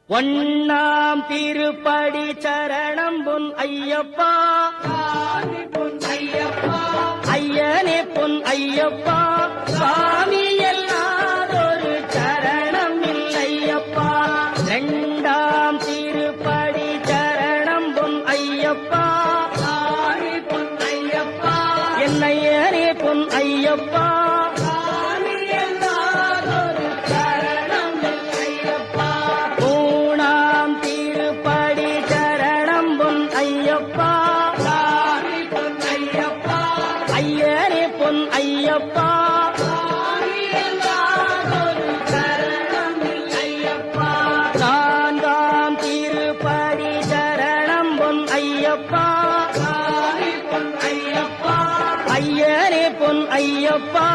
ஒண்ணாம் திருப்படி சரணம் பொன் ஐயப்பா, பொன் ஐயப்பா, ஐயனே பொன் ஐயப்பா, சுவாமி எல்லாதொரு சரணம் இல்லையப்பா. இரண்டாம் திருப்படி சரணம் பொன் ஐயப்பா, பொன் ஐயப்பா, என்னையனே பொன் ஐயப்பா, ஐயனே பொன் ஐயப்பா, நான்காம் திருப்படி சரணம் பொன் ஐயப்பா, ஐயனே பொன் ஐயப்பா,